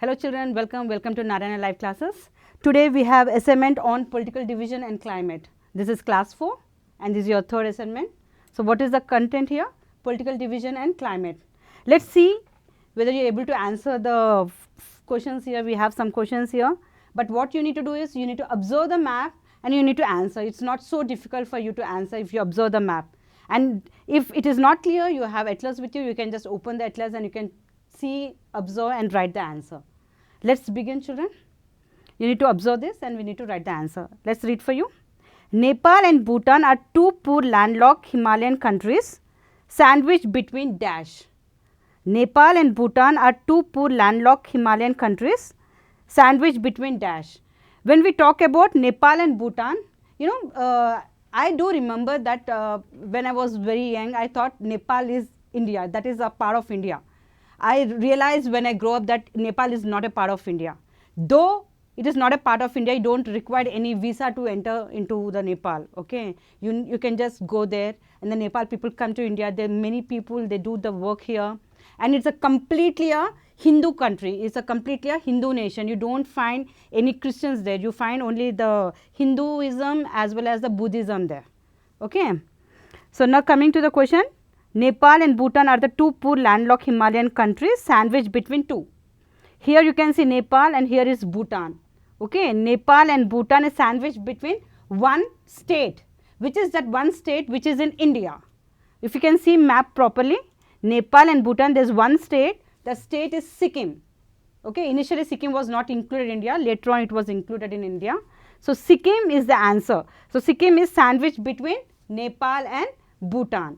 Hello children, welcome to Narayana Live classes. Today we have assignment on political division and climate. This is class 4 and this is your third assignment. So what is the content here? Political division and climate. Let's see whether you are able to answer the questions here. We have some questions here, but what you need to do is you need to observe the map and you need to answer. It's not so difficult for you to answer if you observe the map. And if it is not clear, you have atlas with you, you can just open the atlas and you can see, observe and write the answer. Let's begin children. You need to observe this and we need to write the answer. Let's read for you. Nepal and Bhutan are two poor landlocked Himalayan countries sandwiched between dash. Nepal and Bhutan are two poor landlocked Himalayan countries sandwiched between dash. When we talk about Nepal and Bhutan, I do remember that when I was very young, I thought Nepal is India, that is a part of India. I realized when I grew up that Nepal is not a part of India. Though it is not a part of India, you don't require any visa to enter into the Nepal. Okay, you can just go there, and the Nepal people come to India. There are many people, they do the work here, and it's a completely a Hindu country. It's a completely a Hindu nation. You don't find any Christians there. You find only the Hinduism as well as the Buddhism there. Okay, so now coming to the question. Nepal and Bhutan are the two poor landlocked Himalayan countries sandwiched between two. Here you can see Nepal and here is Bhutan. Okay, Nepal and Bhutan is sandwiched between one state, which is that one state which is in India. If you can see map properly, Nepal and Bhutan, there is one state, the state is Sikkim. Okay, initially Sikkim was not included in India, later on it was included in India. So Sikkim is the answer. So Sikkim is sandwiched between Nepal and Bhutan.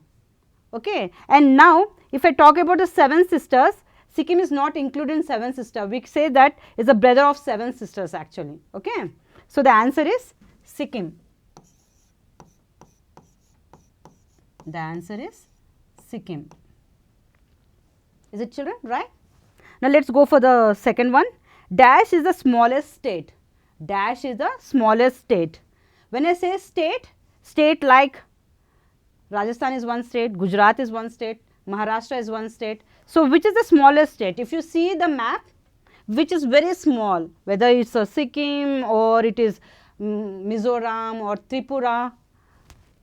Okay, and now if I talk about the seven sisters, Sikkim is not included in seven sisters. We say that is a brother of seven sisters actually. Okay, so the answer is Sikkim. The answer is Sikkim. Is it children, right? Now let's go for the second one. Dash is the smallest state. Dash is the smallest state. When I say state, state like Rajasthan is one state, Gujarat is one state, Maharashtra is one state. So which is the smallest state? If you see the map, which is very small, whether it's a Sikkim or it is Mizoram or Tripura,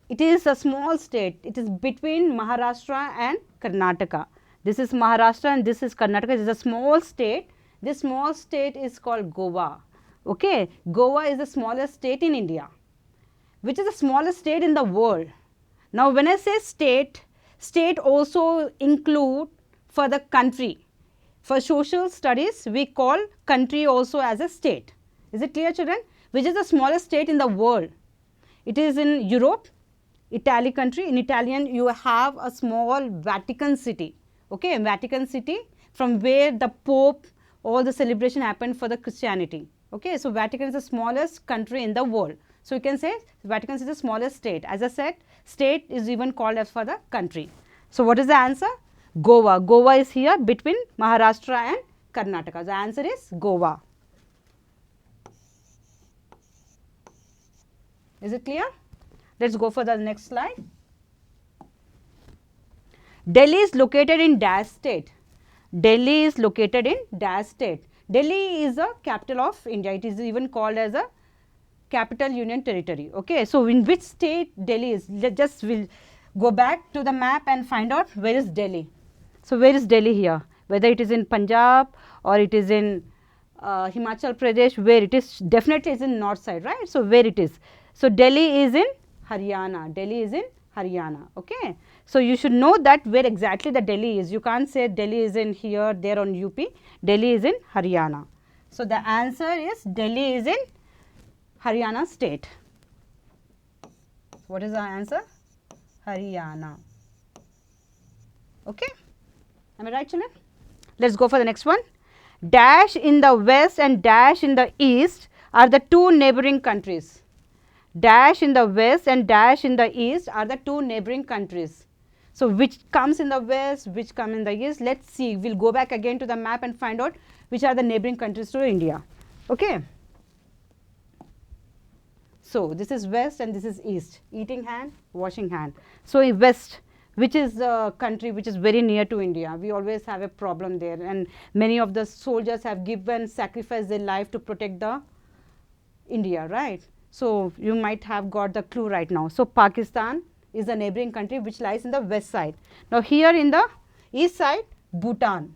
it is a small state. It is between Maharashtra and Karnataka. This is Maharashtra and this is Karnataka. It is a small state. This small state is called Goa. Okay, Goa is the smallest state in India. Which is the smallest state in the world? Now when I say state, state also include for the country. For social studies, we call country also as a state. Is it clear children? Which is the smallest state in the world? It is in Europe, Italy country. In Italian, you have a small Vatican City. Okay, Vatican City from where the Pope, all the celebration happened for the Christianity. Okay, so Vatican is the smallest country in the world. So you can say Vatican City is the smallest state. As I said, state is even called as for the country. So what is the answer? Goa. Goa is here between Maharashtra and Karnataka. The answer is Goa. Is it clear? Let's go for the next slide. Delhi is located in dash state. Delhi is located in dash state. Delhi is the capital of India. It is even called as a capital union territory. Okay, so in which state Delhi is? Just we'll go back to the map and find out where is Delhi. So where is Delhi here? Whether it is in Punjab or it is in Himachal Pradesh, where it is, definitely is in north side, right? So where it is? So Delhi is in Haryana. Delhi is in Haryana. Okay, so you should know that where exactly the Delhi is. You can't say Delhi is in here, there on UP. Delhi is in Haryana. So the answer is Delhi is in Haryana state. What is the answer? Haryana. Okay, am I right children? Let's go for the next one. Dash in the west and dash in the east are the two neighboring countries. Dash in the west and dash in the east are the two neighboring countries. So which comes in the west, which come in the east? Let's see. We'll go back again to the map and find out which are the neighboring countries to India. Okay. So this is west and this is east. Eating hand, washing hand. So in west, which is a country which is very near to India. We always have a problem there, and many of the soldiers have given, sacrificed their life to protect the India, right? So you might have got the clue right now. So Pakistan is a neighboring country which lies in the west side. Now here in the east side, Bhutan.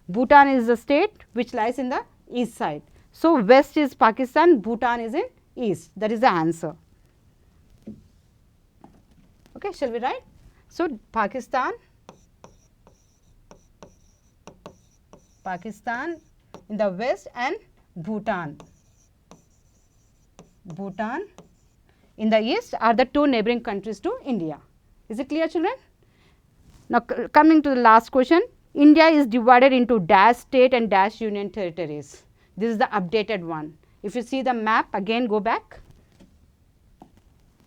Bhutan is the state which lies in the east side. So west is Pakistan, Bhutan is in east. That is the answer. Okay, shall we write? So Pakistan in the west and Bhutan in the east are the two neighboring countries to India. Is it clear, children? Now coming to the last question. India is divided into dash state and dash union territories. This is the updated one. If you see the map, again go back.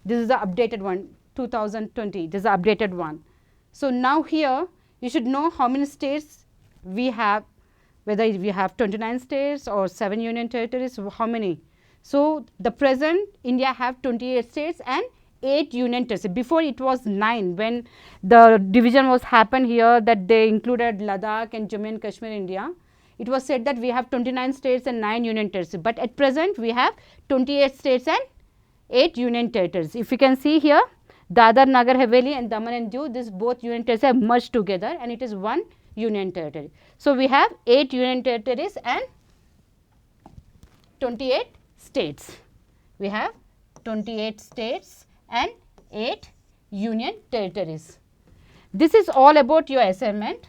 This is the updated one, 2020. This is the updated one. So now here you should know how many states we have, whether we have 29 states or 7 union territories, how many. So the present India have 28 states and 8 union territories. Before it was 9 when the division was happened here, that they included Ladakh and Jammu and Kashmir, India. It was said that we have 29 states and 9 union territories, but at present we have 28 states and 8 union territories. If you can see here, Dadar, Nagar Haveli and Daman and Diu, this both union territories have merged together and it is one union territory. So we have 8 union territories and 28 states. We have 28 states and 8 union territories. This is all about your assignment.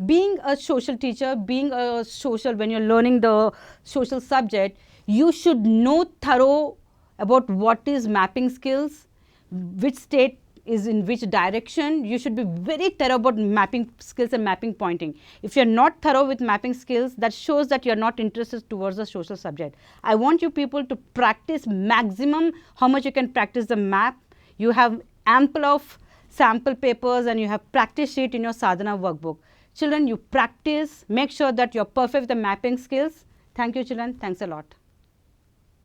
Being a social teacher, when you're learning the social subject, you should know thorough about what is mapping skills, which state is in which direction. You should be very thorough about mapping skills and mapping pointing. If you're not thorough with mapping skills, that shows that you're not interested towards the social subject. I want you people to practice maximum how much you can practice the map. You have ample of sample papers and you have practice sheet in your sadhana workbook. Children, you practice, make sure that you're perfect with the mapping skills. Thank you, children. Thanks a lot.